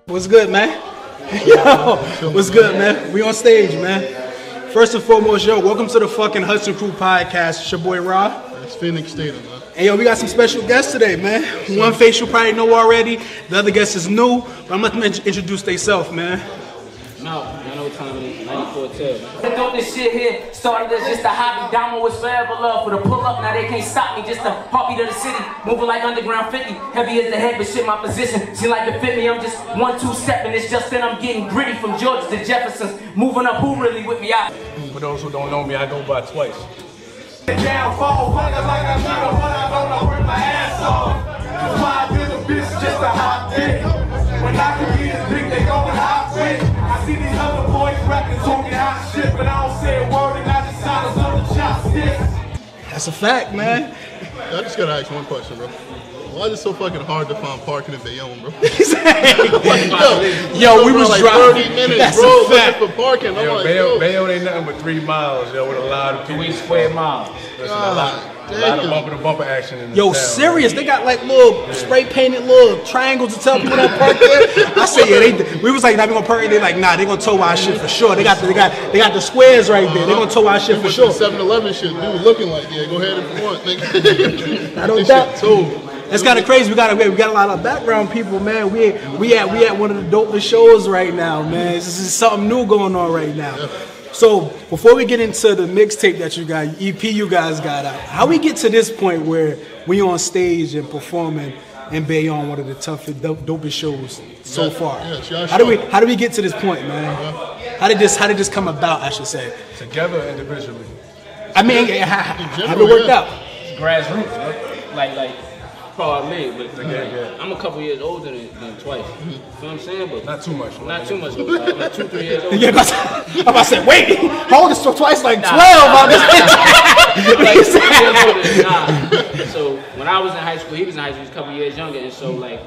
What's good, man? Yo, what's good, man? We on stage, man. First and foremost, yo, welcome to the fucking Hudson Crew podcast. It's your boy Ra. It's Phoenix State, man. And yo, we got some special guests today, man. One face you probably know already. The other guest is new, but I'm gonna let them introduce themselves, man. Malc, I know what time it is, 94-12. I thought this shit here started as just a hobby. Damo was forever love for the pull-up. Now they can't stop me, just a heartbeat of the city. Moving like underground 50. Heavy as the head, but shit my position. Seem like to fit me, I'm just 1-2 stepping. It's just that I'm getting gritty from Georgia to Jefferson's. Moving up, who really with me out? For those who don't know me, I go by Twice. Downfall, like I know what I don't work my ass off. That's why I did a bitch just a hot dick. When I can get a dick, they going hot quick. I see these other boys rapping, talking hot shit, but I don't say a word and I just silence on the chopsticks. That's a fact, man. I just gotta ask one question, bro. Why is it so fucking hard to find parking in Bayonne, bro? Yo, we was like driving. 30 minutes, That's bro, a fact. looking for parking. I'm like, Bayonne ain't nothing but 3 miles, yo, with a lot of people. 3 square miles. Listen, a lot of bumper-to-bumper action in the Yo, town, serious. They got like little spray painted little triangles to tell people that park there. I said, yeah, we was like, not gonna park there. They like, nah, they gonna tow our shit for sure. They got the squares right there. They gonna tow our shit for sure. 7-Eleven shit, dude, looking like, yeah, go ahead if you want, nigga. I don't doubt. That's kind of crazy. We got a lot of background people, man. We at one of the dopest shows right now, man. This is something new going on right now. So before we get into the mixtape that you got, EP you guys got out, how we get to this point where we on stage and performing in Bayonne, one of the toughest, dopest shows so far? How do we get to this point, man? How did this come about? I should say. Together, individually. I mean, how it worked out? Grassroots, like. Pardon me, but I'm a couple years older than Twice. You know what I'm saying? But not too much. Not too much. I'm like 2-3 years older. Yeah, I'm about to say, wait, how old is Twice? Like 12? So when I was in high school, he was in high school, he was a couple years younger, and so like,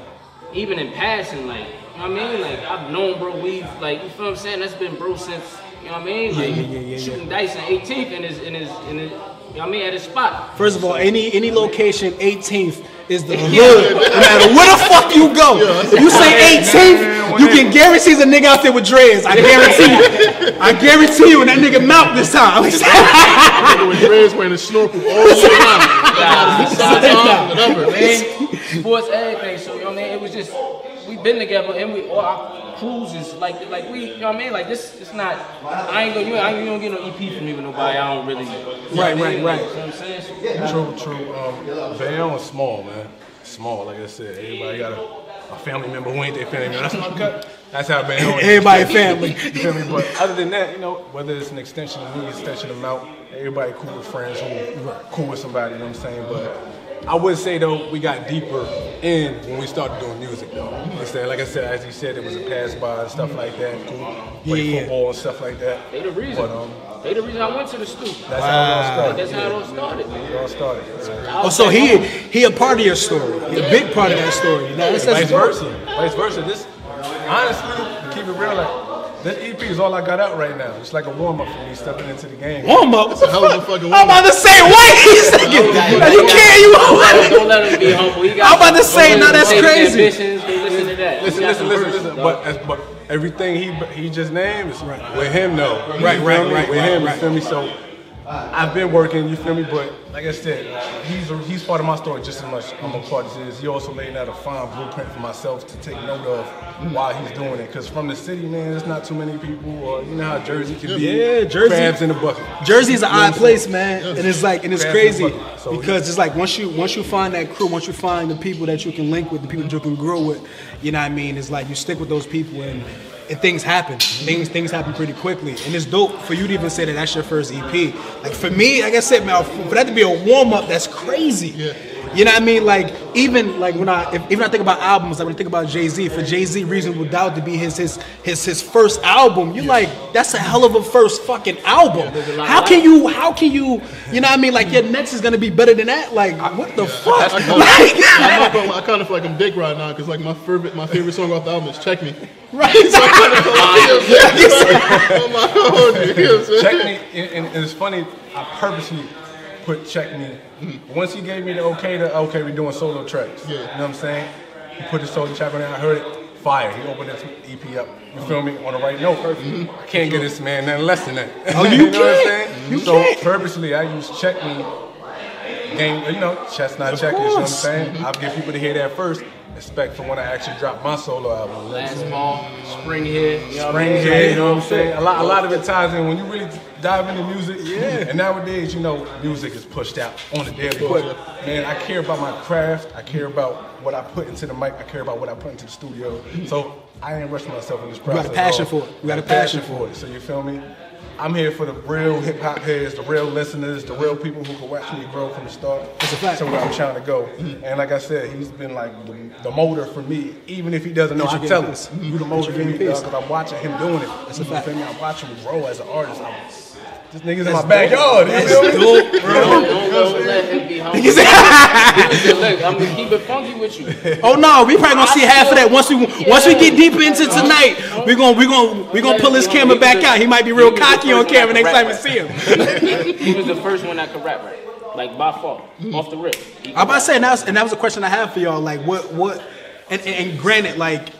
even in passing, like, you know what I mean? Like, I've known bro, we've like, you feel what I'm saying? That's been bro since, you know what I mean? Like, shooting dice in 18th in his, you know what I mean, at his spot. First of all, any location, 18th is the hood. No matter where the fuck you go, if you say 18th, you can guarantee there's a nigga out there with dreads. I guarantee you. I guarantee you, and that nigga Malc this time. Nigga with dreads wearing a snorkel all the way around. Sports, everything. So, you know what I mean? It was just, we've been together, and all our cruises, like we, you know what I mean? Like this, it's not. I ain't gonna get no EP from me with nobody. I don't really. Right. You know what I'm saying? True. Bayonne is small, man. Small, like I said. Everybody got a family member who ain't their family member. That's my cut. That's how Bayonne is. Everybody family. You feel me? But other than that, you know, whether it's an extension of me, extension of Malc, everybody cool with friends who cool with somebody. You know what I'm saying? But I would say though, we got deeper in when we started doing music though. You understand? Like I said, as you said, it was a pass by and stuff like that. Play football and stuff like that. They the reason. They the reason I went to the stoop. That's how it all started. That's how it all started, man. It all started. Oh, so he a part of your story. He a big part of that story. Vice versa. This, honestly, to keep it real, like, this EP is all I got out right now. It's like a warm up for me stepping into the game. Warm up? It's a hell of a fucking warm I'm about to say, wait, you can't. Don't let him be humble. I'm about to say, no, that's crazy. Listen to that. Listen. But everything he just named is with him though. Right. With him, you feel me? So I've been working, you feel me? But like I said, he's part of my story just as much I'm a part of his. He also laid out a fine blueprint for myself to take note of while he's doing it. Because from the city, man, there's not too many people. Or you know how Jersey can be. Yeah, Jersey. Crabs in the bucket. Jersey's an odd place, man, and it's like, and it's crazy So because it's like once you find that crew, once you find the people that you can link with, the people that you can grow with, you know what I mean? It's like you stick with those people and things happen. Things happen pretty quickly, and it's dope for you to even say that that's your first EP. Like for me, like I said, man, for that to be a warm up, that's crazy. Yeah. You know what I mean? Like even like when I think about albums, like when I think about Jay-Z, for Jay-Z, Reasonable Doubt to be his first album, you're like, that's a hell of a first fucking album. How can you, you know what I mean? Like your next is gonna be better than that. Like what the fuck? I kind of feel like I'm dick right now because like my favorite song off the album is Check Me. Right. Check Me, and it's funny. I purposely put Check Me. Once he gave me the okay, we're doing solo tracks. Yeah. You know what I'm saying? He put the solo track on there. I heard it. fire. He opened his EP up, you feel me, on the right note. I can't get this man nothing less than that. Oh, you know what I'm saying? So purposely, I use check me game, chestnut checkers, you know what I'm saying? I'll get people to hear that first. Expect for when I actually drop my solo album. Last fall, spring here, you know what I'm saying? A lot of it ties in when you really dive into music. Yeah. And nowadays, music is pushed out on a daily. But man, I care about my craft. I care about what I put into the mic. I care about what I put into the studio. So I ain't rushing myself in this process. You got a passion for it. You got a passion for it. So you feel me? I'm here for the real hip hop heads, the real listeners, the real people who can watch me grow from the start to where I'm trying to go. And like I said, he's been like the motor for me. Even if he doesn't know, I can tell him. You the motor for me, because I'm watching him doing it. That's a fact. I'm watching him grow as an artist. This nigga's in my backyard. That's dope, bro. Don't let him be humble. Look, I'm gonna keep it funky with you. Oh no, we probably gonna see half of that once we get deeper into tonight. We gonna pull his camera back out. He might be real cocky on camera next time we see him. He was the first one that could rap right, like by far, off the rip. I'm about to say, and that was a question I have for y'all. Like what, and granted, like,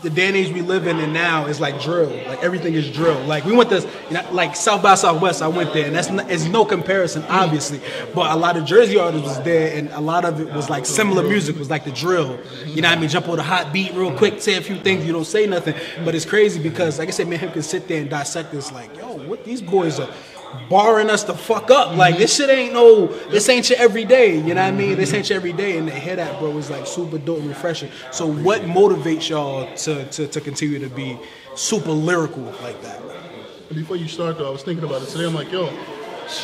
the day and age we live in and now is like drill. Like everything is drill. Like we went to, like South by Southwest, I went there, and it's no comparison, obviously. But a lot of Jersey artists was there, and a lot of it was like similar music, was like the drill. You know what I mean? Jump on a hot beat real quick, say a few things, you don't say nothing. But it's crazy because, like I said, me and him can sit there and dissect this. Like, yo, what these boys are barring us the fuck up. Like this shit ain't this ain't your every day, you know what I mean? This ain't your every day, and to hear that, bro, is like super dope and refreshing. So what motivates y'all to continue to be super lyrical like that? Before you start though, I was thinking about it today. I'm like, yo,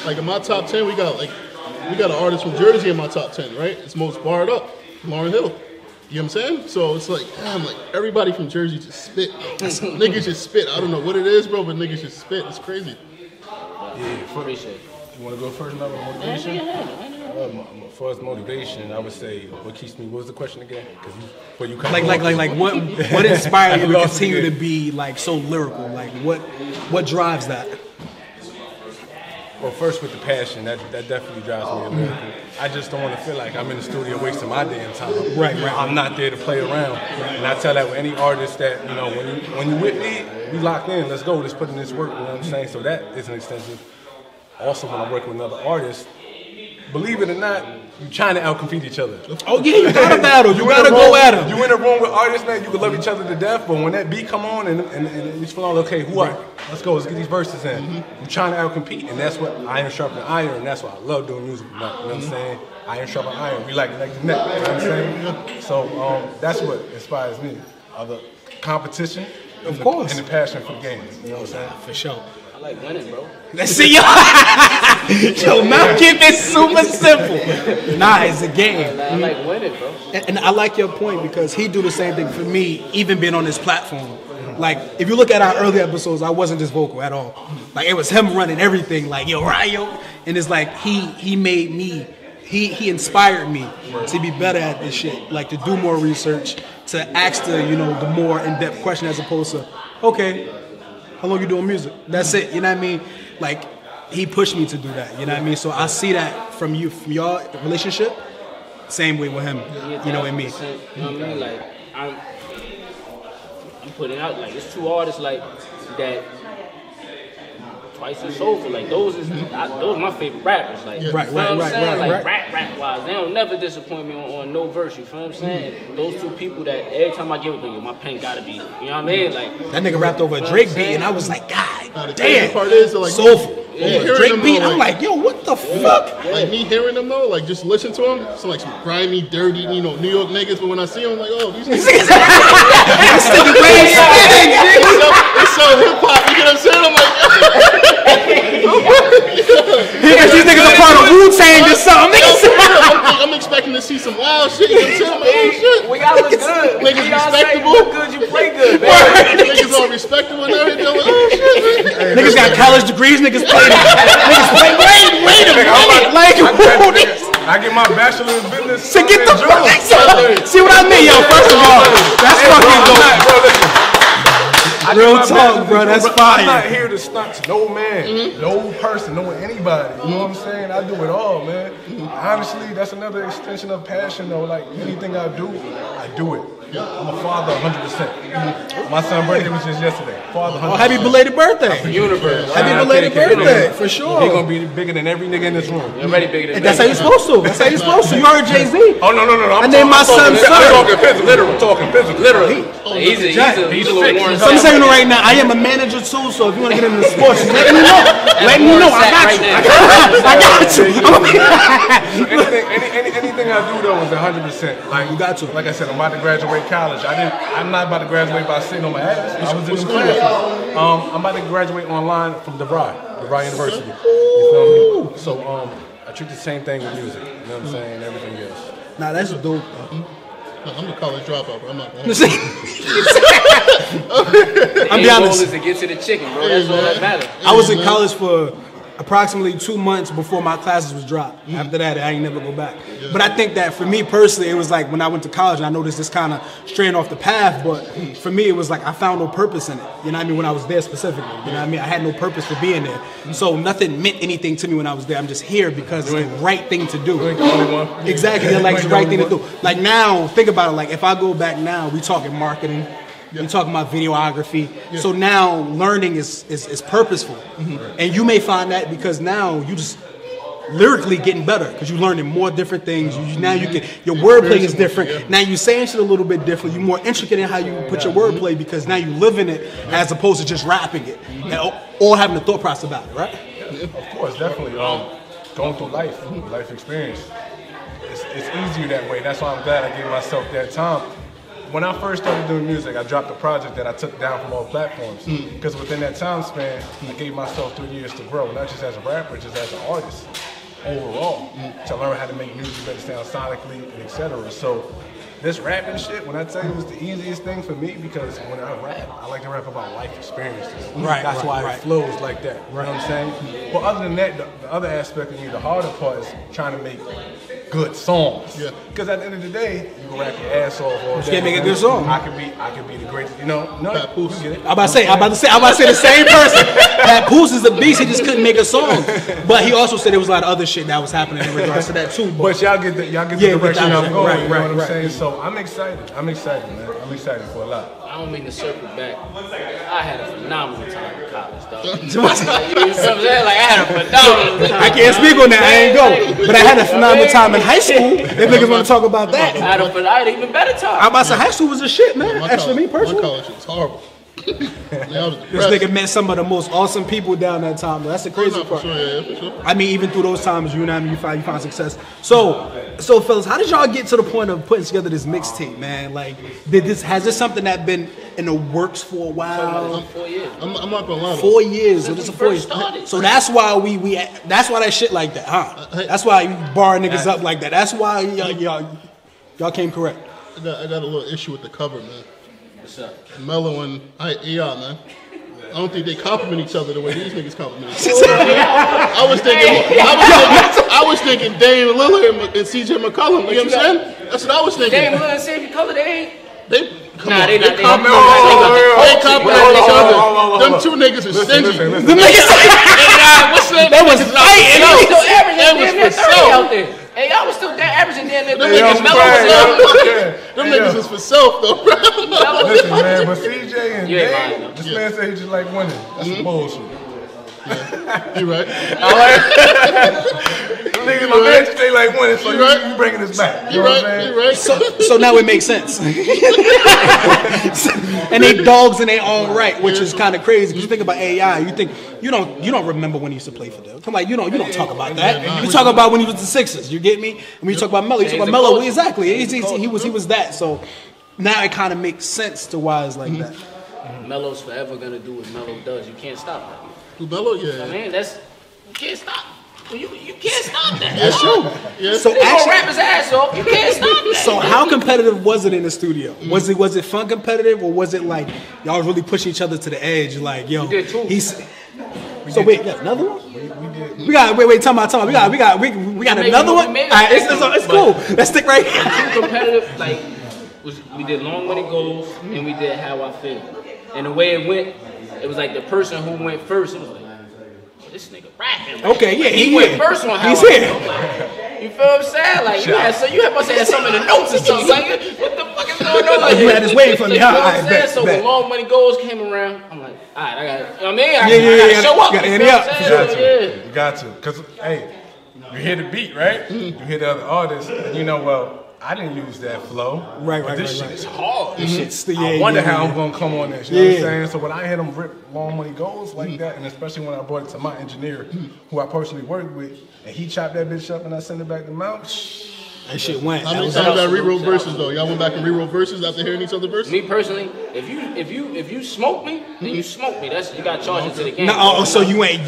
like in my top 10, we got an artist from Jersey in my top 10, right? It's most barred up, Lauryn Hill. You know what I'm saying? So it's like, damn, like everybody from Jersey just spit. Niggas just spit. I don't know what it is, bro, but niggas just spit. It's crazy. Yeah, appreciate it. You want to go first about motivation? For us, motivation, I would say, what keeps me? What was the question again? Because you what inspired you to continue to be like so lyrical? Like what drives that? Well, first with the passion, that definitely drives me a lyrical. I just don't want to feel like I'm in the studio wasting my damn time. Right. I'm not there to play around. And I tell that with any artist that, when you with me, we locked in. Let's go. Let's put in this work. You know what I'm saying? So that is an extensive. Also, when I'm working with another artist, believe it or not, you're trying to outcompete each other. Oh yeah, you gotta battle. You gotta go at them. You in a room with artists, man. You can love each other to death, but when that beat come on and it's flowing, okay, let's go. Let's get these verses in. You're trying to outcompete, and that's what iron sharpen iron, and that's why I love doing music. You know what I'm saying? Iron sharpen iron. We like neck to neck. You know what I'm saying? So that's what inspires me. The competition, of course, and the passion for the game. You know what I'm saying? For sure. I like winning, bro. Let's see, yo, Malc keep it super simple. Nah, it's a game. I like winning, bro. And I like your point because he do the same thing for me, even being on this platform. Like, if you look at our early episodes, I wasn't this vocal at all. Like, it was him running everything. Like, yo, Ryo. And it's like, he made me, he inspired me to be better at this shit. Like, to do more research, to ask the more in-depth question as opposed to, okay, how long you doing music? That's it. You know what I mean? Like, he pushed me to do that. You know what I mean? So I see that from your relationship. Same way with him. And me. You know what I mean? Like, I'm putting out, like, it's two artists, like, that Twice as Soulful, like, those are my favorite rappers. Like, you know what I'm saying? Like, rap-wise, they don't never disappoint me on no verse, you feel what I'm saying? Those two people that every time I give a nigga, my pen gotta be, you know what I mean? Like, that nigga rapped over a Drake beat, and I was like, God damn, part is, like, Soulful. Drake beat, I'm like, yo, what the fuck? Like, me hearing them though, like, just listen to them, it's like some grimy, dirty, New York niggas, but when I see them, I'm like, oh, these niggas. It's so hip-hop, you know what I'm saying? I'm like, these niggas are part of Wu-Tang or something. I'm expecting to see some wild shit, you know what I'm saying? I'm like, oh shit. We gotta look good. Niggas respectable. You look good, you play good, man. Niggas all respectable and everything. I'm like, oh shit. Niggas got college degrees, niggas play. Wait a minute. Like, I get my bachelor in business. To get the fuck. See what I mean, yo? First of all, that's fucking dope. Real talk, bro. That's fire. I'm not here to stunt to no man, no person, no anybody. You know what I'm saying? I do it all, man. Honestly, that's another extension of passion, though. Like anything I do it. I'm a father 100%. My son's birthday was just yesterday. Father 100%. Oh, happy belated birthday. Universe. Happy belated birthday, for sure. He's gonna be bigger than every nigga in this room. You're already bigger than And that's how you're supposed to. That's how you're supposed to. You heard Jay-Z. Oh, no. I named my son I'm son. talking physical. Literal. Talking physical. Literally. He's a little Warren. So I'm saying right now, I am a manager too, so if you want to get into sports, just let me know. Let me know. I got you. I got you. Anything I do though is 100%. Like You got to. Like I said, I'm about to graduate college. I'm not about to graduate by sitting on my ass. I was in the class. I'm about to graduate online from DeVry University. You feel me? So I treat the same thing with music. You know what I'm saying? Everything else. Nah, that's dope. I'm a college dropout, bro. I'm not going. I'm be honest. Goal is to get to the chicken, bro. That's all that matters. I was in college for approximately 2 months before my classes was dropped. After that, I ain't never go back. But I think that for me personally, it was like when I went to college, and I noticed this kind of straying off the path, but for me, it was like I found no purpose in it. You know what I mean? When I was there specifically. You know what I mean? I had no purpose for being there. So nothing meant anything to me when I was there. I'm just here because it's the right thing to do. Exactly. Like it's the right thing to do. Like now, think about it. Like if I go back now, we talking marketing. We talking about videography. So now learning is purposeful. And you may find that because now you just lyrically getting better because you're learning more different things. Your wordplay is different. Now you're saying shit a little bit different. You're more intricate in how you put your wordplay because now you live in it as opposed to just rapping it or having a thought process about it, right? Of course, definitely. Going through life experience. It's easier that way. That's why I'm glad I gave myself that time. When I first started doing music, I dropped a project that I took down from all platforms. Because within that time span, I gave myself 3 years to grow, not just as a rapper, just as an artist overall. To learn how to make music better sound sonically, and etc. So this rapping shit, when I tell you, it's the easiest thing for me because when I rap, I like to rap about life experiences. That's why it flows like that. You know what I'm saying? But other than that, the other aspect of me, the harder part is trying to make good songs. Because at the end of the day, you can rap your ass off all day. You can't make a good song. I could be the greatest. You know, no, you get it. I'm about to say the same person. Pat Poose is a beast. He just couldn't make a song, but he also said there was a lot of other shit that was happening in regards to that too. But y'all get the direction I'm going. Right, you know what I'm saying? right. So I'm excited, man. I'm excited for a lot. I don't mean to circle back. I had a phenomenal time in college, dog. You know what I'm saying? Like, I had a phenomenal time. I can't speak on that. I ain't go. But I had a phenomenal time in high school. If niggas want to talk about that. I had an even better time. I'm about to say high school was a shit, man. My Actually, me personally. My college was horrible. This nigga met some of the most awesome people down that time. That's the crazy part. For sure. I mean, even through those times, you know what I mean, you find success. So fellas, how did y'all get to the point of putting together this mixtape, man? Like, has this something that been in the works for a while? 4 years. I'm not gonna lie. 4 years. So this is 4 years. Started. So that's why that's why that shit like that, huh? That's why you bar niggas up like that. That's why y'all came correct. I got a little issue with the cover, man. What's up? Mello and AI, man. I don't think they compliment each other the way these niggas compliment each other. I was thinking Dame Lillard and CJ McCollum. You know what I'm saying? That's what I was thinking. Dame Lillard and CJ McCollum, they ain't. They compliment each other. Them two niggas are stingy. The niggas They was fighting. Y'all still averaging That was damn near for 30 self. out there. Hey, y'all was still averaging damn near 30. Them niggas Melo was up. Them niggas is for self, though, bro. Listen, man, but CJ and You ain't lying, Dame, this man said he just like winning. That's some bullshit. You right. Niggas, my man just say like winning, so you bringing this back. You know what I'm saying? You right. So now it makes sense. And they dogs in their own right, which is kind of crazy. Because you think about AI, you don't remember when he used to play for them. Come on, you don't talk about that. You talk about when he was the Sixers. You get me? And when you talk about Melo, you talk about Melo. Exactly. He was that. So now it kind of makes sense to why it's like that. Melo's forever gonna do what Melo does. You can't stop that. Mello, yeah. I mean, you can't stop. You can't stop that. That's true. Yeah. So He's gonna actually, rap his ass off. You can't stop that. so how competitive was it in the studio? Was it fun competitive, or was it like y'all really pushing each other to the edge? Like, yo, We did too. So wait, another one? We got wait. Time out. We got another one. All right, it's cool. Let's stick right here. Too competitive. Like we did long when it goes, and we did how I feel. And the way it went, it was like the person who went first, it was like, this nigga rapping. Okay, yeah, he went first on how he's I here. feel. Like, you feel what I'm saying? Like you must have had something in the notes or something. Like what the fuck is going on? Like, you had this waiting for me, huh? You know what I'm saying? Bet, so bet. when Long Money Goals came around, I'm like, all right, I got it. You know what I mean? I gotta show up. Gotta You ante feel up. what I'm You saying? You got to. Because, hey, you hear the beat, right? You hear the other artists, and you know, well, I didn't use that flow. Right, but right, this right, shit right. is hard. This shit's I wonder how I'm going to come on this. You know what I'm saying? So when I hear them rip Long Money Goals like that, and especially when I brought it to my engineer, who I personally worked with, and he chopped that bitch up and I sent it back to Malc. That shit went. How many times y'all rewrote verses though? Y'all went back and rewrote verses after hearing each other verses? Me personally, if you smoke me, then you smoke me. That's you got charged into the game. No, so you ain't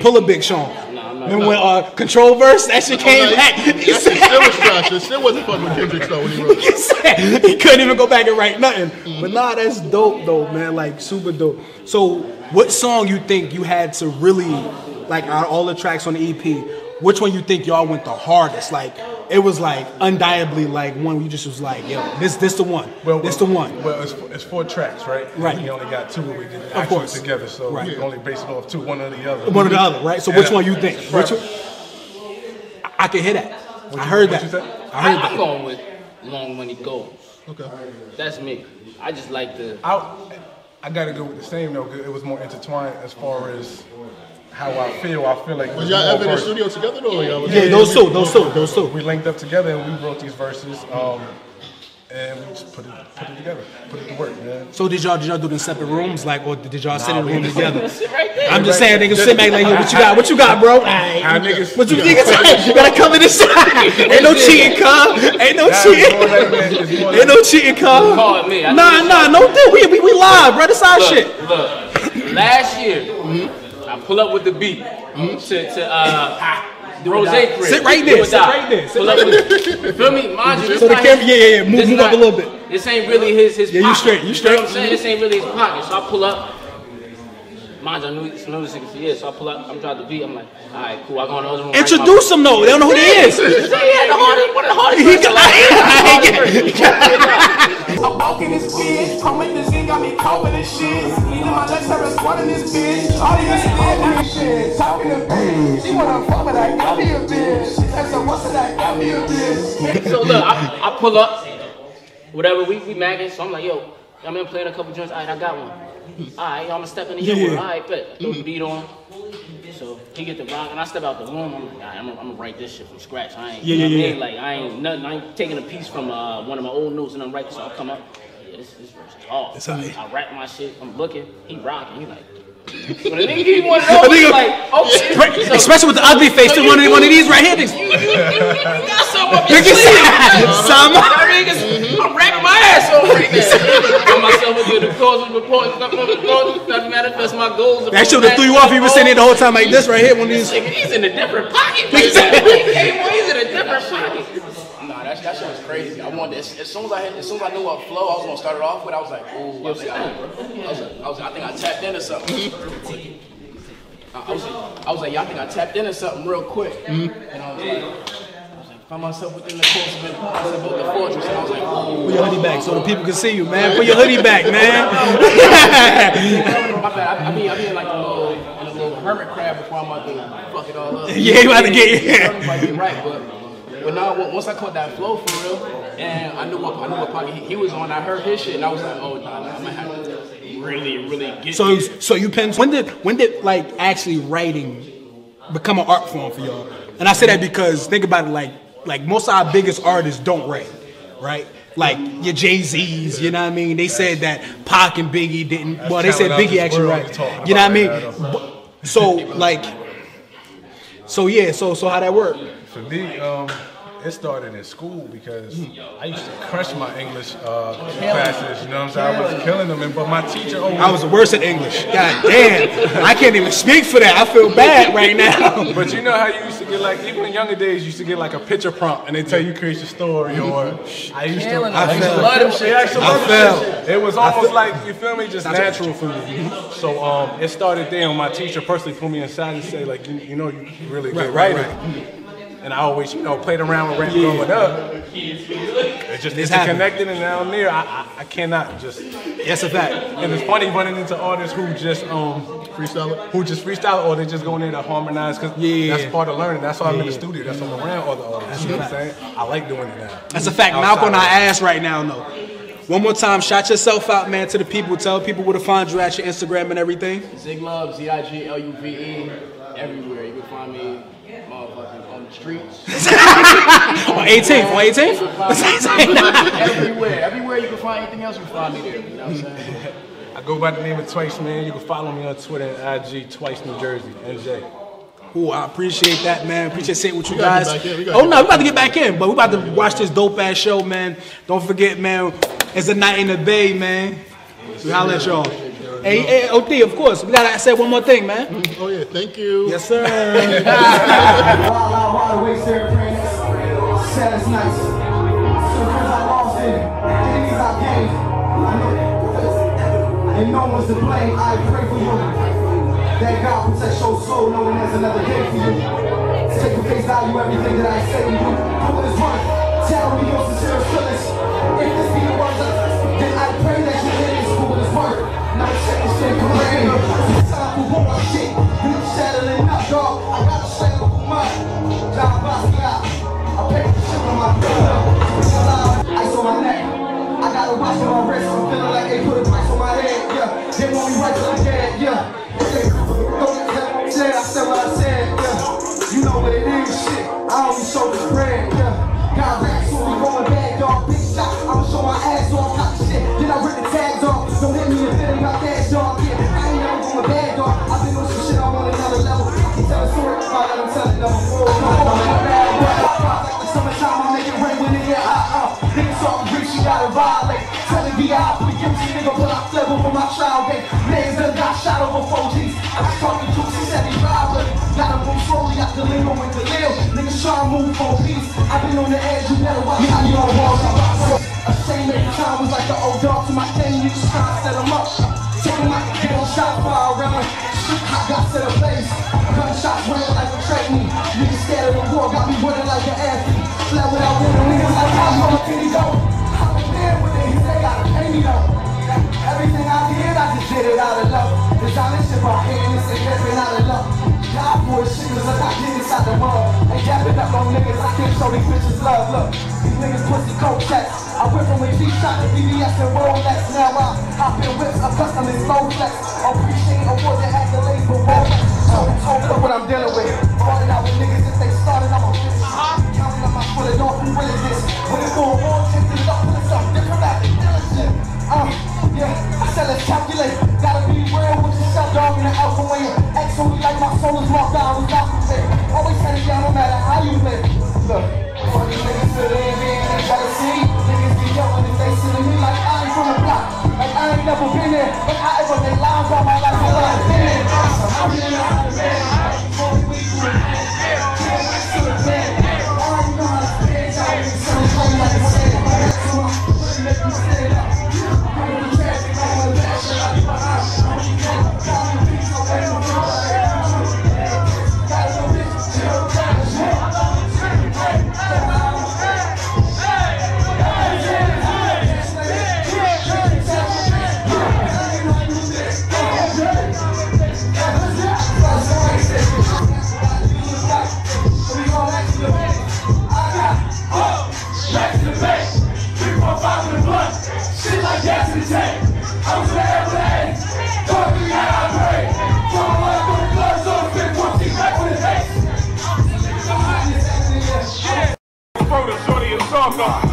pull a Big Sean. No, I'm not. Remember when Control Verse, that shit came back. That shit still was trash. That shit wasn't fucking with Kendrick though when he wrote it. He couldn't even go back and write nothing. But nah, that's dope though, man. Like super dope. So what song you think you had to really, like out of all the tracks on the EP, which one you think y'all went the hardest? Like it was like undeniably like one where you just was like, yo, this the one. This the one. Well, it's 4 tracks, right? Right. We only got 2 where we did it Of course. together, so Right. we can only base it off 2, one or the other. One or the other, right? So which one you think? Which one? I can hear that. I heard that. you say? I heard I'm that. going with Long Money Goals. Okay. That's me. I just like the. I gotta go with the same though. 'Cause it was more intertwined as far as how I feel. I feel like Was y'all ever in the studio together though? Or y'all was Yeah, those two. We linked up together and we wrote these verses, and we just put it together, put it to work, man. So did y'all do them in separate rooms, like, or did y'all sit in a room together? Sit right there. I'm just saying, niggas sit back like, yo, what you got, bro? How niggas? What you niggas? You gotta come in this side. Ain't no cheating, cuz. Ain't no cheating. Ain't no cheating, cuz. Call me. Nah, no deal. We live, bro. This our shit. Look, last year, I pull up with the beat to Rose Crib. Sit right there. Sit right there. Pull up with, you feel me? Mind you, this So the not camera, his- yeah. this Move not- up a little bit. This ain't really his Yeah, you pocket. straight, you You know straight. what I'm saying? This ain't really his pocket. So I pull up. Mind you, I knew this nigga for years. So I pull up, I'm trying to beat. I'm like, all right, cool. I go in the other room. Introduce him though. They don't know who he is. One of the hardest. I'm walking this bitch, come with this thing, got me caught with this shit. Leaning my legs, I was running this bitch. All these bitch, shit, talking to bitch. She wanna fuck, but I got me a bitch. And so what's it, I got me a bitch. So look, I pull up, whatever, we macking. So I'm like, yo, I'm in playing a couple joints. All right, I got one. All right, I'm gonna step in the hill with. All right, bet. Throw the beat on. So he get the rock, and I step out the room. I'm like, all right, I'm gonna write this shit from scratch. I ain't, you know what I mean? Like I ain't taking a piece from one of my old notes and I'm writing. So I come up, yeah, this verse is off. I rap my shit. I'm looking. He rocking. He like. When a nigga give you one of those, he's like, okay. So, Especially with the ugly face, so one of these right here. you got something up your sleeve. I'm rapping my ass off right there. Put myself into the cause of reporting, not manifest my goals. That shit would've threw you off. He was sitting there the whole time like this right here. One of these. He's in a different pocket. He's in a different pocket. Nah, that shit was crazy. I wanted as soon as I knew what flow I was gonna start it off with, I was like, ooh, I think I tapped into something. I was like, yeah, I think I tapped into something real quick. And I was like, find myself within the course of it. I built the fortress, and I was like, ooh. Put your hoodie back so the people can see you, man. Put your hoodie back, man. My bad. I be in like a little hermit crab before I'm about to fuck it all up. Yeah, you about to get Everybody right, but now once I caught that flow for real, and I knew what pocket he was on, I heard his shit, and I was like, oh nah, I'm gonna have to really get. So you pen. When did like actually writing become an art form for y'all? And I say that because think about it, like most of our biggest artists don't write, right? Like your Jay-Z's, you know what I mean? They said that Pac and Biggie didn't. Well, they said Biggie actually write. You know what I mean? So how that work? For me, it started in school because I used to crush my English classes. You know what I'm saying? I was killing them, but my teacher always. I was the worst at English. God damn, I can't even speak for that. I feel bad right now. But you know how you used to get like, even in younger days, you used to get like a picture prompt and they tell you create your story, or I used to. I felt. It was almost like, you feel me, just natural for me. So it started there, and my teacher personally put me inside and say like, you know, you really good writer. and I always, you know, played around with rap growing up. It's just interconnected, and down there, I cannot just. That's a fact. And it's funny running into artists who just freestyle, or they just go in there to harmonize, because that's part of learning. That's why I'm in the studio. That's why I'm around other artists. You know what I'm saying? I like doing it now. That's a fact. Malc on our ass right now, though. One more time, shout yourself out, man, to the people. Tell people where to find you at your Instagram and everything. Ziglove, ZIGLUVE, everywhere. You can find me, motherfucking on the streets. On 18th, on 18th? Everywhere you can find anything else, you can find me there. You know what I'm saying? I go by the name of Twice, man. You can follow me on Twitter and IG, Twice New Jersey, NJ. Cool, I appreciate that, man. Appreciate sitting with you guys. Oh no, we about to get back in, but we about to watch this dope ass show, man. Don't forget, man. It's a night in the Bay, man. We holla at y'all. Hey, OD, of course. We gotta say one more thing, man. Oh yeah, thank you. Yes, sir. Saddest nights. Sometimes I lost it. Enemies I gained. And no one's to blame. I pray for you. That God protects your soul, knowing there's another day for you. Take the face value everything that I say and do. Do what is right. Tell me your sincere feelings. If this be the words, then I pray that you hear this for what is worth. Not second shit, come on in. It's time for more shit. You settling up, dog. I got to settle for mine. John Basquiat. I pay for shit on my bill. Ice on my neck. I got a watch on my wrist. I'm feeling like they put a price on my head. Yeah, they want me right till I'm dead. Yeah. I said what I said, yeah. You know what it is, shit. I only show the spread, yeah. Got racks on me going bad, dog. Big shot, I'ma show my ass off, got the shit. Then I rip the tags off. Don't hit me if it ain't got cash, dog. Yeah, I ain't never going bad, dog. I've been on some shit, I'm on another level. I can tell a story if I let them tell it, though. Like the summertime, I make it rain when it get hot, niggas talking Greek, she gotta violate. Tell it be out, we guilty, nigga, pull out flavor for my trial date. Names done got shot over 4Gs. I was talking to she said he ride with it. Gotta move slowly, got the lingo with the lil. Niggas try to move for peace. I've been on the edge, you better watch how you on the walls. Ashamed every time was like the old dog to my thing, you just trying to set them up. Taking like a kill shot far around. Shit, I got to the place. Gunshots running like a trainee. Niggas scared of the war, got me running like an athlete. Fled without winning, niggas like how you on the kitty go. I'm in there with it, he said gotta pay me though. Everything I did, I just did it out of love. Designing shit by hand, it's a different out of love. God for shit, cause I got get inside the mud. Ain't yapping up on niggas, I can't show these bitches love. Look, these niggas pussy coke checks. I went from a G-shot to BBS and Rolex. Now I hop in whips, a custom and slow flex. Appreciate awards that had the label Rolex. Told up what I'm dealing with. Falling out with niggas if they started, I'm a bitch. Counting up my foot and off, who really this? When it's going on, tipped it up, put it something different out the diligent. Yeah, I said let's calculate. Gotta be real with yourself, dog, in the alpha when you're X only like my soul is marked down with calculate. Always had it down no matter how you live. Look, all these niggas feel they ain't being jealousy. Niggas be yelling if they sitting me like I ain't from the block. Like I ain't never been there, but I ever made lines all my life. I've been there. I'm in the house, man. 4 weeks to the man. Can't wait to the man. I already know how to spend time. So I'm playing like a stand. So I'm putting make me stand up.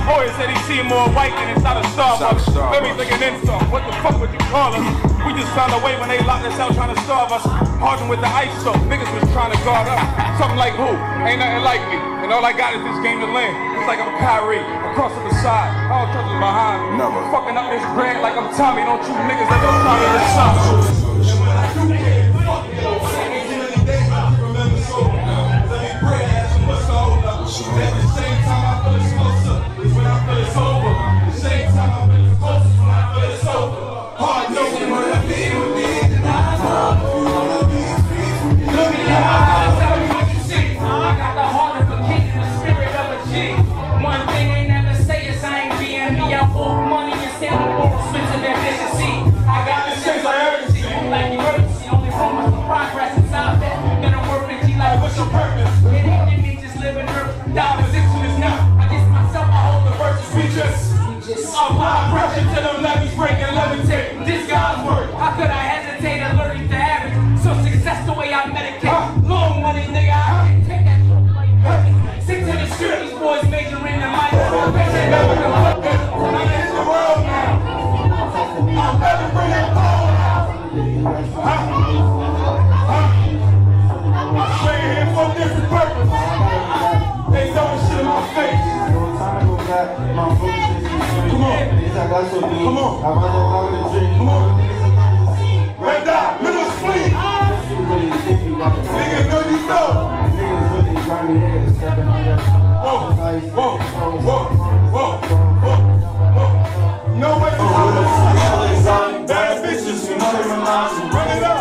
Always said he see more white than inside a Starbucks. Let me think an insult. What the fuck would you call us? We just found a way when they locked us out trying to starve us. Hardened with the ice soap. Niggas was trying to guard up. Something like who? Ain't nothing like me. And all I got is this game to win. It's like I'm Kyrie. Across to the side. All trust is behind me. Never. Fucking up this brand like I'm Tommy. Don't you niggas ever try me this summer. At the same time I feel it's closer, is when I feel it's over. At the same time I feel it's closer, when I feel it's over. Hard knowing what I feel with me, and I know you wanna be free from me. Look in your eyes, tell me what you see. I got the heart of a king. Expensive efficiency. I got the sense of urgency. Like emergency, only room is for progress inside that. Then I'm working G like what's your purpose? It ain't in me just living earth. The opposition is not. I guess myself, I hold the verses. We just apply pressure to them levees break and levitate. This God's word. How could I hesitate allergic to habit? So success the way I medicate. Long money, nigga, I can't take that. Sick to the street, these boys majoring in life. I'm in the world now. I'm better bring that ball out. I'm straight here for a different purpose. They throwing shit in my face. Come on. Come on. Come on. Red dot, middle spleen. Nigga, know you know. Whoa, whoa, whoa, whoa, whoa, whoa. No way to hold. Bad bitches. Run it up.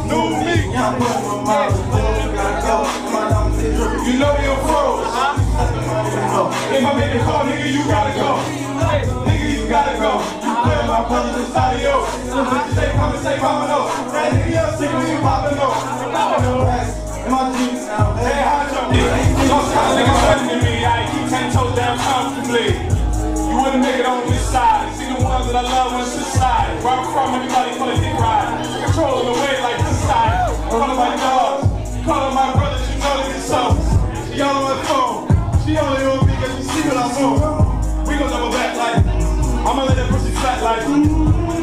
New me. You know you're froze. If I make a call, nigga, you gotta go. Nigga, you gotta go. You play my brothers inside of yours. Say, come and say, mama, no. That nigga else sick when you poppin' no. Hey, how's your nigga? Those kind of niggas better than me. I keep 10 toes down comfortably. You wouldn't make it on this side. See the ones that I love on this side. Where I'm from, everybody call it dick ride. Controlling the way like this side. Call them my dogs. Call them my brothers, you know that it's so. She all on my phone. She only on me because you see what I'm on. We gon' double back like, I'ma let that pussy flat like,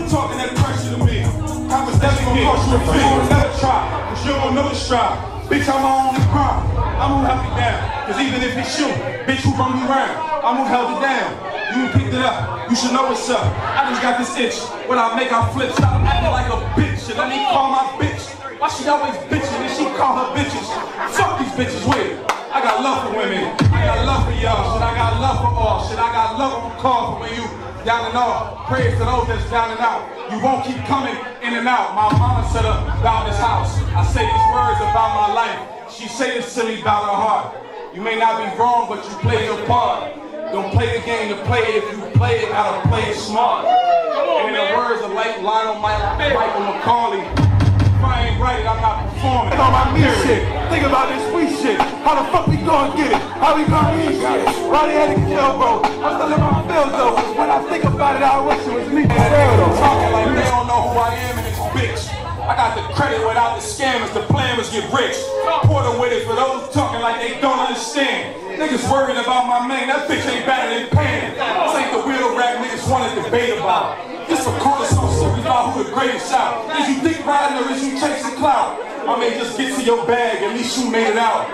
talking that pressure to me. Conversation gon' cost you a fee. Never try, cause you don't know the stride. Bitch, I'm on the ground. I'm gonna help you down. Cause even if it's you, bitch, who run me round? I'm gonna help you down. You picked it up, you should know what's up. I just got this itch. When I make her flip, stop acting like a bitch. And let me call my bitch. Why she always bitching and she call her bitches? Fuck these bitches with. I got love for women. I got love for y'all. Shit, I got love for all. Shit, I got love for call for when you down and out. Praise to those that's down and out. You won't keep coming in and out. My mama said about this house. I say these words about my life. She say this to me about her heart. You may not be wrong, but you play your part. Don't play the game to play it. If you play it, gotta play it smart. And in the words of Lionel Michael McCauley, if I ain't right, I'm not performing. Think on my me shit. Think about this sweet shit. How the fuck we gonna get it? How we gonna eat shit? Why they had to get your bro? I'm still in my feels though. When I think about it, I wish it was me. Talking like they don't know who I am and this bitch. I got the credit without the scammers, the plammers get rich. Porter with it for those talking like they don't understand. Niggas worried about my man, that bitch ain't better than Pan. This ain't the weirdo rap niggas wanna debate about. This a cornerstone series about who the greatest out. Is you dick riding or is you chasing clout? I may just get to your bag, at least you made it out.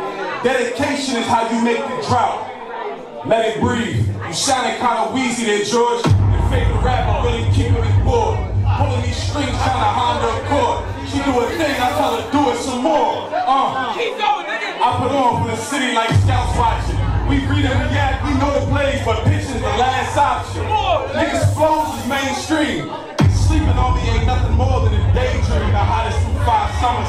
Dedication is how you make the drought. Let it breathe. You sounding kinda wheezy there, George. Your favorite rapper really keeping me bored. Pulling these strings, trying to Honda Accord. She do a thing, I tell her do it some more. Keep going, nigga. I put on for the city like scouts watching. We read and react, we know the plays, but pitching's the last option. Niggas flows is mainstream. Sleeping on me ain't nothing more than a daydream. The hottest through 5 summers.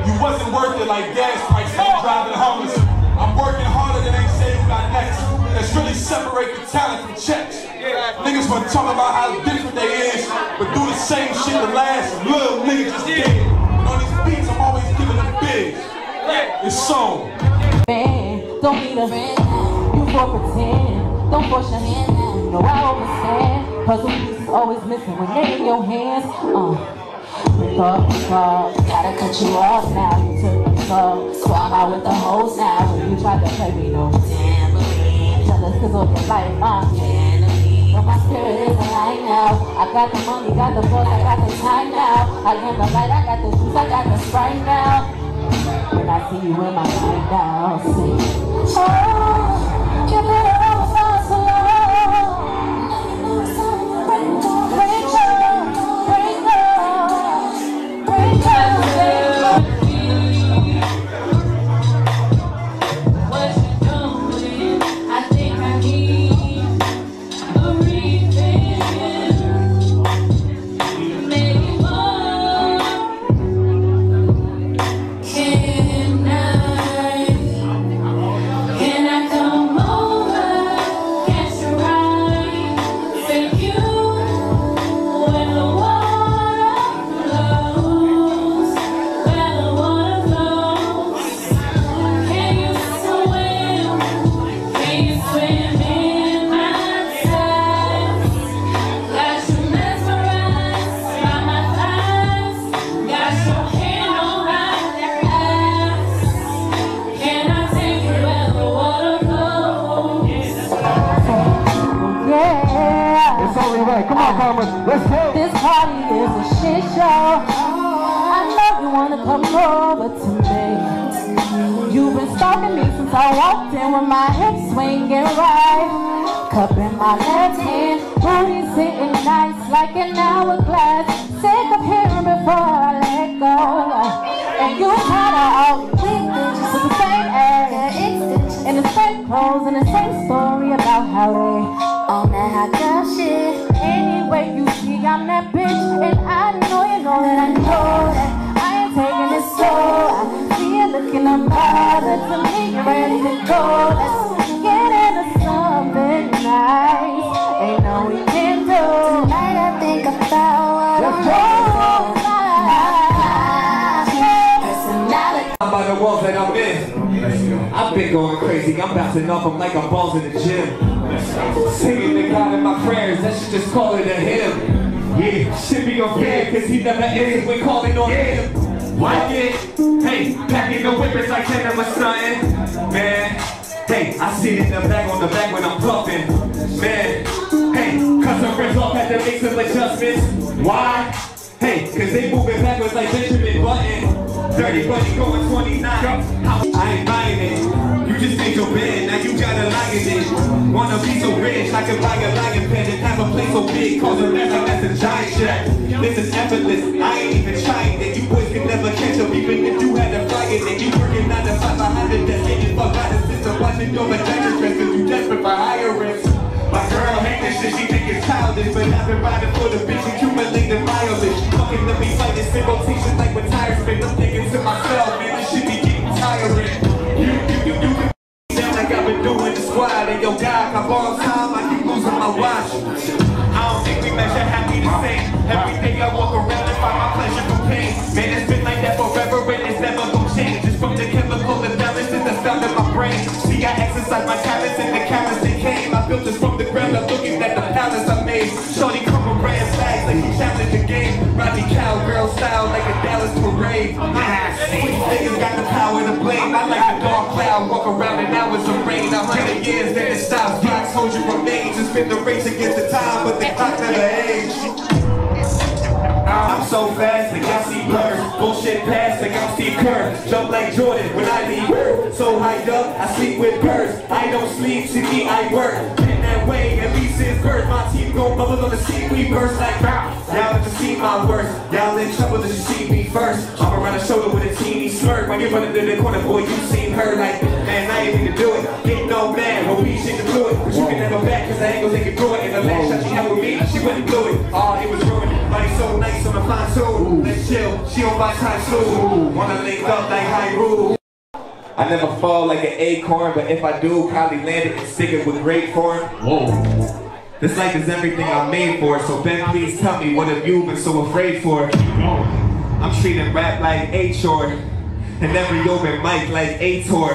You wasn't worth it like gas prices, driving Hummers. I'm working harder than they say who got next. Let's really separate the talent from checks. Niggas wanna talk about how different they is, but do the same shit the last little nigga just did. And on these beats, I'm always giving them big. It's so. Don't need a friend, you for pretend. Don't force your hand, you know I understand. Puzzle pieces always missing when they're in your hands. Gotta cut you off now. You took the fall, so I'm out with the hoes now. When you tried to play me, no tambourine. Tell us cause of your life, but my spirit is alive now. I got the money, got the force, I got the time now. I am the light, I got the juice, I got the Sprite now. When I see you in my mind now, see. Oh, you better always last so long. Now you know it's time to break down, break down, break down, break down. What you doing? I think I need a refill. Maybe more. Can I come performers. Let's go. This party is a shit show. I know you wanna come over to me. You've been stalking me since I walked in with my hips swinging right. Cup in my left hand, booty sitting nice like an hourglass. Sick of hearing before I let go. And you kinda all with the same ass, in the same clothes, and the same story about how they on that hot girl shit. Anyway, you see I'm that bitch, and I know you know that I know that I ain't taking it slow. I see you looking unbothered to me, you're ready to go. Let's get into something nice. Ain't no we can do. Tonight I think about what I'm doing. By the walls that I'm in, I've been going crazy. I'm bouncing off them like I'm balls in the gym. Singing to God in my prayers, that should just call it a hymn. Yeah, should be unfair, cause he never ends when calling on him. Why get? Hey, packing the whippers like 10 of a stuntin'. Man, hey, I sit in the back on the back when I'm puffin'. Man, hey, cause the rims off had to make some adjustments. Why? Hey, cause they moving backwards like Benjamin Button. Dirty buddy going 29. I ain't buying it. You just made your bed, now you gotta lie in it. Wanna be so rich, I can buy a lion pen and have a place so big, cause the rest that's a giant check. This is effortless, I ain't even trying it. You boys can never catch up, even if you had to fly it. And you working 9 to 5 behind the desk, getting fucked by the system, watching your vagina dress, cause you desperate for higher risk. My girl hate this shit, she think it's childish, but I've been riding for the bitch, accumulating mileage. Fucking let me fight this in rotation like when tires spin. I'm thinking to myself, man, this shit be getting tiring. You sound like I've been doing the squad, and yo, God, I'm on time, I keep losing my watch. I don't think we measure happy the same. Every day I walk around and find my pleasure from pain. Man, it's been like that forever, and it's never gonna change. It's from the chemical imbalances that's found in my brain. See, I exercise my talents in the cameras that came. I built this from the ground up, looking at the palace I made. Shorty come with red flags like he challenged the game. Rodney cowgirl style like a Dallas parade. These niggas got the power to blame. I like the dark cloud, walk around in hours of rain. 100 years, then it stops. Blocks hold you remains. It's been the race against the time, but the clock never age. I'm so fast, like I see blurs. Bullshit pass, like I'm Steve Kerr. Jump like Jordan when I leave work. So hyped up, I sleep with birds. I don't sleep, to me I work. Been that way, at least since birth. My teeth go bubble on the seat, we burst like bow. Y'all have to see my worst. Y'all in trouble if you see me first. I'm around the shoulder with a teeny smirk. When you run into the corner, boy, you seen her like, man, I ain't need to do it. Get no man, hope we shit to do it. But you can never back, cause I ain't gonna take it through it. And the last shot she had with me, she wouldn't do it. Oh, it was ruined. Body so nice on the fine tune. Let's chill, she on my time too. Wanna link up like Hyrule. I never fall like an acorn, but if I do, probably land it and stick it with great form. Whoa. This life is everything I'm made for, so Ben, please tell me, what have you been so afraid for? I'm treating rap like a chore, and every open mic like a tour.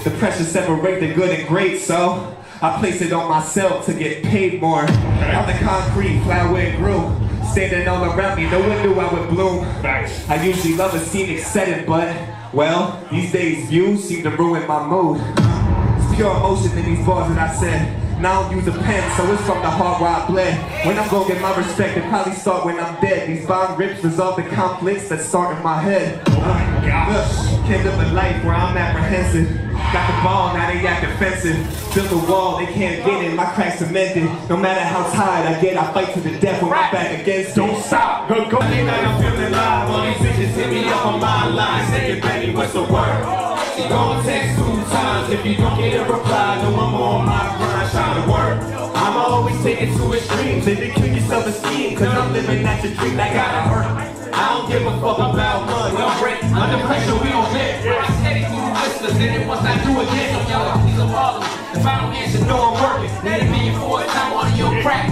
The pressure separate the good and great, so I place it on myself to get paid more. I'm the concrete, flower and grew. Standing all around me, no one knew I would bloom. I usually love a scenic setting, but, well, these days views seem to ruin my mood. It's pure emotion in these bars that I said. Now I don't use a pen, so it's from the heart where I bled. When I'm gonna get my respect, it probably start when I'm dead. These bond rips resolve the conflicts that start in my head. Look, can't live a life where I'm apprehensive. Got the ball, now they act defensive. Built a wall, they can't get in, my crack's cemented. No matter how tired I get, I fight to the death when I'm back against it. Don't stop, go. Late night I'm feeling live, all these bitches hit me up on my line. Saying, baby, what's the word? She gon' text 2 times, if you don't get a reply, no I'm on my grind, trying to work. I'm always taking to extremes, if you kill your self-esteem, cause I'm living at your dream, I gotta hurt. I don't give a fuck about money, I'm break. Under pressure, we don't live. I said it through whistles, then it once I do again. So y'all, these are ballers. If I don't answer, no, I'm working. Let me for a time on your crack.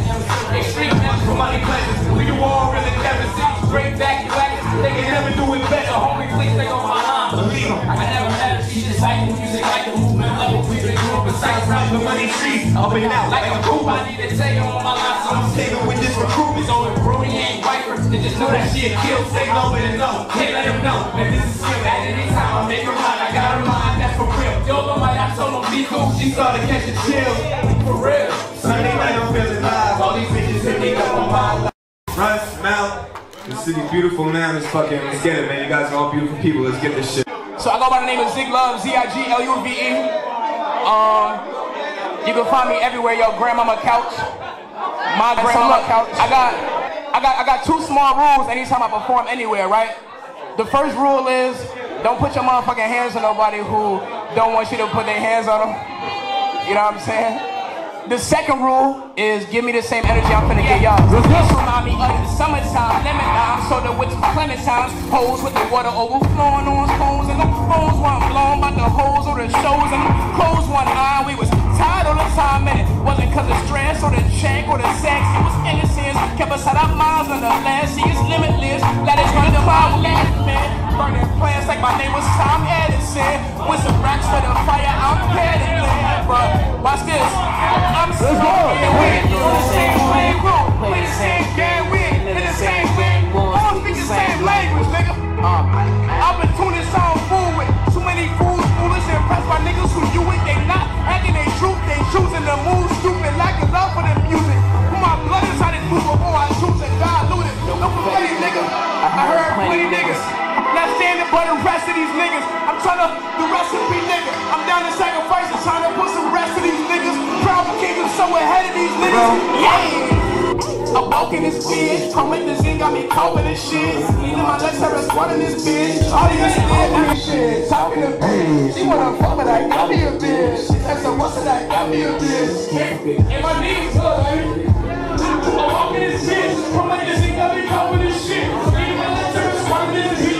Extreme measures for money pleasures. We do all really never see. Bring back your wagon. They can never do it better. Homie, please stay on my line. Believe me, I never had a teacher like the music, like the movement level. We've been doing precise right the money trees. Up and out, like a coupe. I need to tell you on my line, so I'm saving with this recruitment. So if Brody ain't Viper, then just know that shit kill. Stay low and low. Can't let him know that this is skill. At any time I make her mine, I got her mind, that's for real. Yo, nobody, I told him be cool. She started catching chill. For real. Sunday night I'm feeling live. All these bitches hit me up on my beautiful now. Let's get it, man. You guys are all beautiful people. Let's get this shit. So I go by the name of Zig Love, Z-I-G-L-U-V-E. You can find me everywhere, yo. Grandmama couch. My grandmama couch. I got two small rules anytime I perform anywhere, right? The first rule is don't put your motherfucking hands on nobody who don't want you to put their hands on them. You know what I'm saying? The second rule is give me the same energy I'm finna get y'all. This remind me of the summertime, lemon lime, soda with some clementines, hoes with the water overflowing on phones, and the phones weren't blown by the hoes or the shows, and the clothes one eye. We was tired all the time, and it wasn't cause of stress or the check or the sex. It was innocence, kept us out our minds on the land. See, it's limitless, let us run the mile, man. Burning plants like my name was Tom Edison. With some racks for the fire, I'm peddling. But watch this. I'm so in the same lane, play the same game, we in the same lane. All speak the same language, nigga. I've been tuning sound fool with too many fools, foolish and impressed by niggas who you it. They not acting they truth, they choosing the move, stupid, lacking love for the music. Put my blood inside this food before I choose and dilute it. Don't play, nigga. I heard plenty niggas. Not standing for the rest of these niggas. I'm trying to the recipe, nigga. I'm down to sacrifice and trying to put some rest of these niggas. Proud kingdom so ahead of these niggas. Yeah. I'm walking this bitch. Come with this thing, got me coping this shit. Leaning my legs, I was running this bitch. All these niggas shit. Talking to bitch. She wanna fuck, but I got me a bitch. That's a what's that? I got me a bitch. And my knees look, baby. I'm walking this bitch. Come with this thing, got me coping this shit. Leaning my legs, I was running this bitch.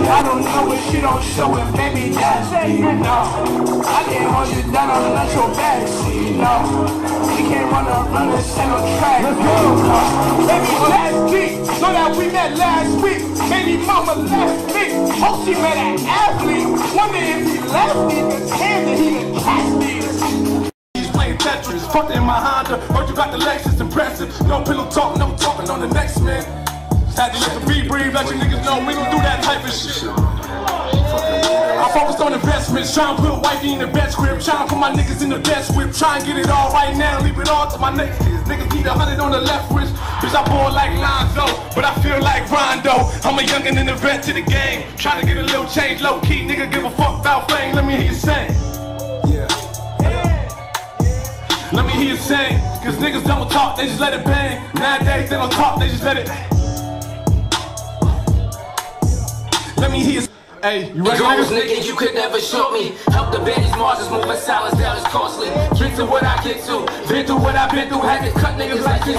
I don't know if she don't show it, baby, that's it, you know. I can't hold you down unless your backseat, you know. We can't run the single track, let's go. Baby, last week, know that we met last week. Baby mama left me, hope she met an athlete. Wonder if he left me, the hand that he can catch me. Playing Tetris, fucked in my Honda. Heard you got the Lexus, impressive. No pillow talk, no talking on the next man. Had to let the beat breathe, let you niggas know we gon' do that type of shit. I focused on investments, trying to put wifey in the best crib, trying to put my niggas in the best whip, trying to get it all right now, leave it all to my next kids. Niggas need 100 on the left wrist, bitch I ball like Lonzo, but I feel like Rondo. I'm a youngin' in the vet to the game, trying to get a little change, low key, nigga give a fuck about fame, let me hear you sing. Let me hear you sing, cause niggas don't talk, they just let it bang. Nowadays they don't talk, they just let it. Let me hear. Hey, you ready? Goals, nigga, you could never shoot me. Help the bandits, marches, moving silence down is costly. Get to what I get to, been through what I've been through. Had to cut niggas like this.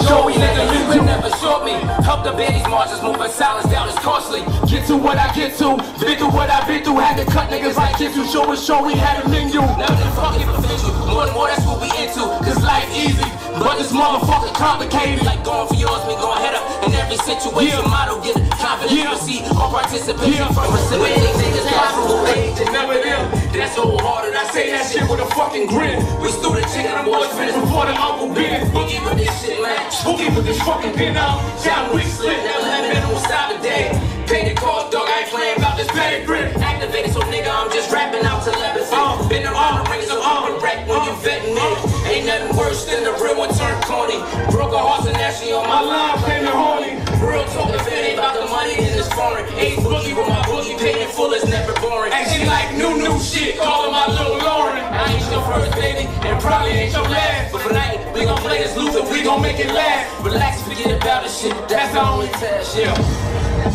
Show me, nigga, you could never shoot me. Help the bandits, marches, moving silence down is costly. Get to what I get to, been through what I've been through. Had to cut niggas like this. Show we had a menu. Never the fucking potential. More and more, that's what we into. Cause life easy, but this motherfucker complicated. Like going for yours, me going head up in every situation. Motto, get confidence, proceed, or participation from reciprocating niggas got from age and never them. That's so hard and I say that shit with a fucking grin. We stood the chicken and boys finished before the Uncle Ben. Spooky with this shit, man. Spooky with this fucking pin out. John Wick slip, now let me don't stop a day. Pay the cost, dog, I ain't playing about this pedigree. Activated, so nigga, I'm just rapping out telepathy. Been around the ring, so I'm a wreck when you vetting it. Ain't nothing worse than the real one turned corny. Broke a horse and actually on my line, playing horny. Real talk, if it ain't about the money, then it's foreign. Ain't boogie with my boogie, paying full is never boring. And she like new shit, call her my little Lauren. I ain't your first baby, and probably ain't your last. But for night, we gon' play this Luther, we gon' make it last. Relax, forget about the shit, that's the only task, yeah.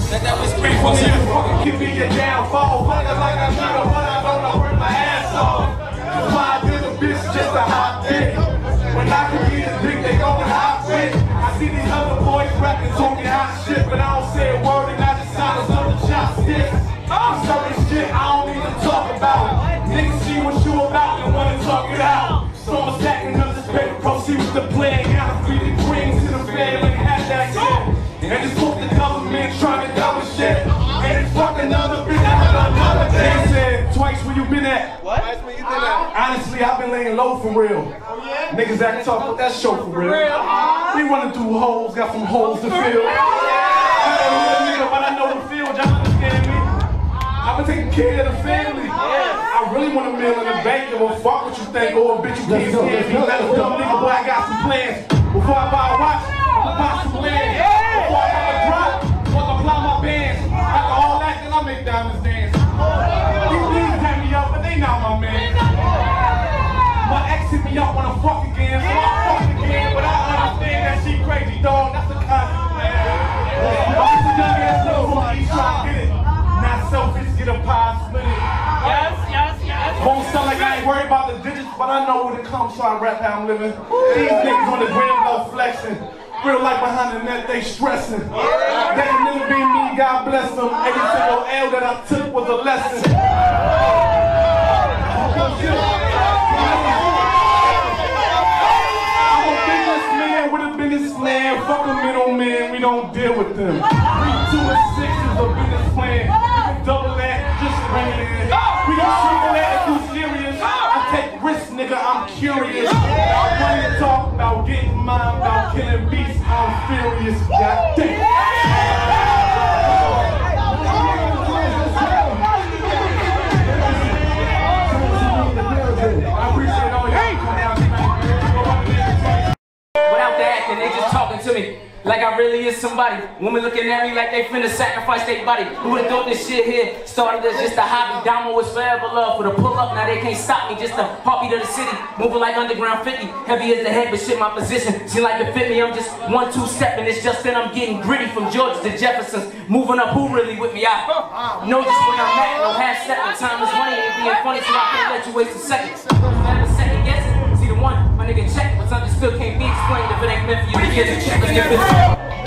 That was great for me. Give me your downfall, fucking like I need a but I don't know where my ass off. Why did a bitch just a hot dick? When I can get a dick, they going hot quick. I see these other boys rapping, talking hot shit, but I don't say a word and I just silence on the chopstick. Certain shit I don't even talk about. Niggas see what you about and wanna talk it out. So I'm stacking up this paper, proceed with the plan. Gotta feed the greens to the family, have that shit. And just hope the government trying to double shit. And it's fucking another bitch another day. Said twice where you been at? What? Twice where you been at? Honestly, I've been laying low for real. Oh yeah? Niggas acting tough, but that show for real. We running through holes, got some holes to fill. I ain't a real nigga, but I know the field, y'all understand me? I've been taking care of the family. I really want a meal in the bank, give a fuck what you think, or a bitch you can't stand me. Let a dumb nigga, boy, I got some plans. Before I buy a watch, to buy some land. Before I have a drop, multiply my bands. After all that, then I make diamonds dance. These niggas tap me up, but they not my man. My ex hit me up wanna fuck again, so I fuck again. But I understand that she crazy, dog. That's a concept, man. I'm just a young ass little from the east trying to get it. Not selfish, get a pie, split it. Won't sound like I ain't worried about the digits, but I know when it comes, so I rap how I'm living. These niggas on the gram love flexing. Real life behind the net, they stressing. They can never be me, God bless them. Every single L that I took was a lesson. I'm a businessman with a business plan. Fuck a middleman, we don't deal with them. 3, 2, and 6 is a business plan. We can double that, just bring it in. We can triple that if you serious. I take risks, nigga, I'm curious. I want to talk about getting mine, about killing beasts. I'm furious, goddamn. I appreciate all y'all coming out tonight. Without the acting, they just talking to me like I really is somebody. Women looking at me like they finna sacrifice their body. Who would've thought this shit here started as just a hobby? Damo was forever love for the pull up. Now they can't stop me. Just a heartbeat of the city, moving like underground 50. Heavy as the head, but shit my position seem like it fit me. I'm just 1-2 stepping. It's just that I'm getting gritty from Georgia to Jefferson's. Moving up, who really with me? I know just where I'm at. No half stepping. Time is money, ain't being funny, so I can't let you waste a second. Never second guessing. See the one, my nigga check. What's understood can't be explained if it ain't meant for you to get it. Let's get this.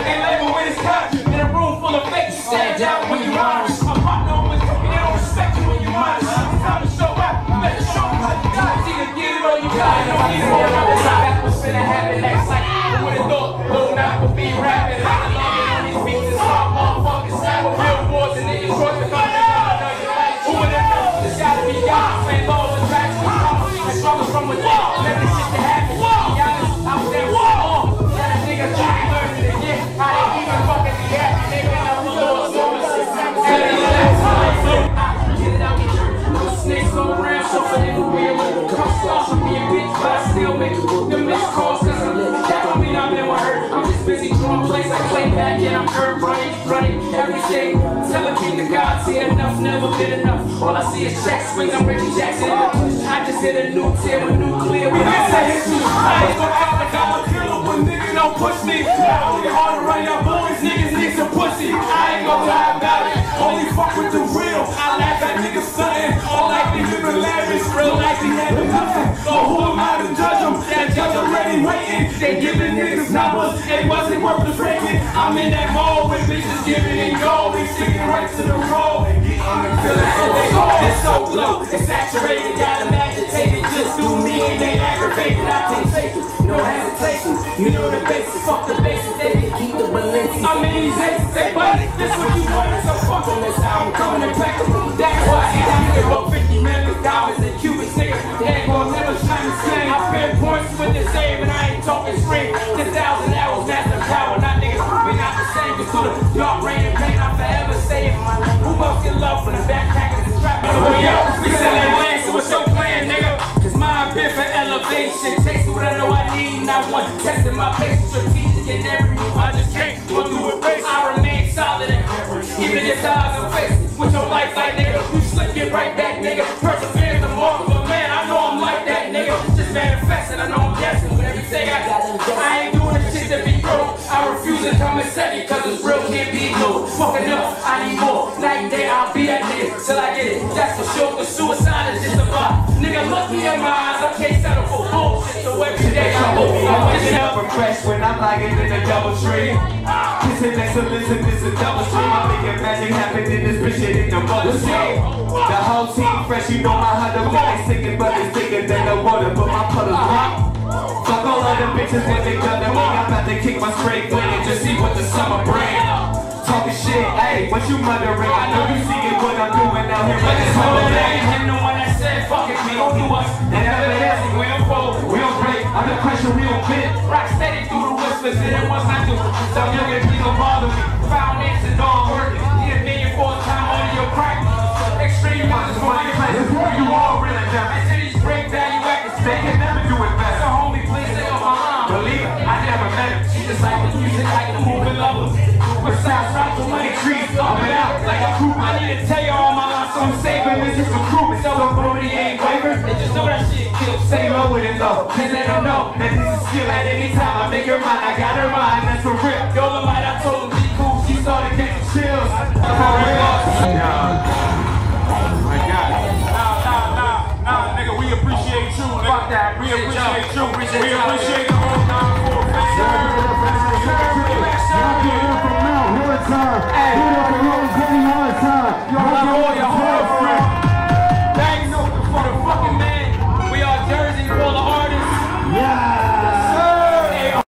They label with his conscience in a room full of fakes. You stand down when you honest. My partner always told me they don't respect you when you honest. It's time to show up. You better show me how you got it. Either get it or you got it. Don't need more of this. That's what's finna happen next. Like, who would've thought Lil Nas would be rapping? I love it on these beats and start motherfuckers. Billboards and niggas cross the country. Who would've known? This gotta be God. Playing low and back to the top. And struggle from within. Let this shit to happen. Be honest, I was there for long. Let a nigga try and learn it again. How they even fucking be happy. They got up a little slower. Get it out, get it. No snakes go around, so for everywhere. Come start with me a bitch, but I still make the missed calls. Cause I'm lit. That don't mean I've been with her. I'm just busy drawing plays like play back. And I'm running everything. Television to God, see enough, never been enough. All I see is checks, swings, I'm Reggie Jackson. I just hit a new tear with nuclear. We didn't say it too. I ain't gonna talk like I'm a killer, but nigga don't push me. Not only hard to run your boys, niggas need some pussy. I ain't gonna lie about it. Only fuck with the real. I laugh at niggas stunting. All like they living lavish. Real life they having nothing. So who am I to judge them? That judge already waiting. They giving niggas numbers. It wasn't worth the faking. I'm in that mall with bitches giving it gold. We sticking right to the road. And getting them feeling so they go. It's so low. It's saturated. Got them agitated. Just do me and they aggravated. I can't take it. No hesitation. You know the basics. Fuck the basics. They can keep the balance. I'm in these aces. Say, buddy, this what you wanted. So fuck on this album. Coming impeccable. That's why I give up 50 million dollars in Cuban niggas. They ain't gonna never shine the same. I spend points with this same, and I ain't talking straight. 10,000 hours, master power. Not niggas. We not the same. Cause through the dark rain and pain, I'm forever saving my life. Who else get love from the backpackers and strappers? We selling land, so what's your plan, nigga? Cause mine been for elevation. Takes what I know I need, not one. Testing my patience, strategic in every move. I just can't go through it, face. I remain solid and even if eyes and face. With your life like nigga, you slip, get right back, nigga. Persevere the mark of a man. I know I'm like that, nigga. Just manifesting, I know I'm guessing with everything I got. I ain't doing this shit to be broke. I refuse to come and second, cause it's real can't be ignored. Fucking up, I need more. Night and day, I'll be that nigga till I get it. That's for sure, cause suicide is just a vibe. Nigga, look me in my eyes, I can't settle for bullshit. So every day I'm waking up from crash when I'm lying in a double tree. Kissing excellence and this a double stream. I'm making magic happen in this bitch shit in the mother scene. The whole team fresh, you know my heart of life singing, but it's thicker than the water, but my puddle's rock. Fuck all other bitches when they done to me. I'm about to kick my straight play and just see what the summer brings. Talking shit, ayy, what you muttering? I know you see it, what I'm doing out here. But it's all day. And the one that said, fuck it, we don't do us. And everlasting, we don't fold, we don't break. Under pressure, we don't bend. Rock steady through the whispers, and it was I do. So young and please don't bother me. Foundation, don't work it. Need a million for a time on your crack. Extreme ones, for my place. It's where you all really down. I say these great value actors, They can never do it better. so homie, please stay off my line. Believe it, I never met him. She just like when you streets. I'm out like a crew. I need to tell you all my life, so I'm saving this is recruitment. So I'm already ain't waver. They just know that shit kills. Stay low with it though. Can't let them know that this is skill. At any time I make her mine, I got her mind. That's for real. Yo, the light I told her be cool. She started getting chills. Nah, nigga, we appreciate you. Nigga. We appreciate you. We appreciate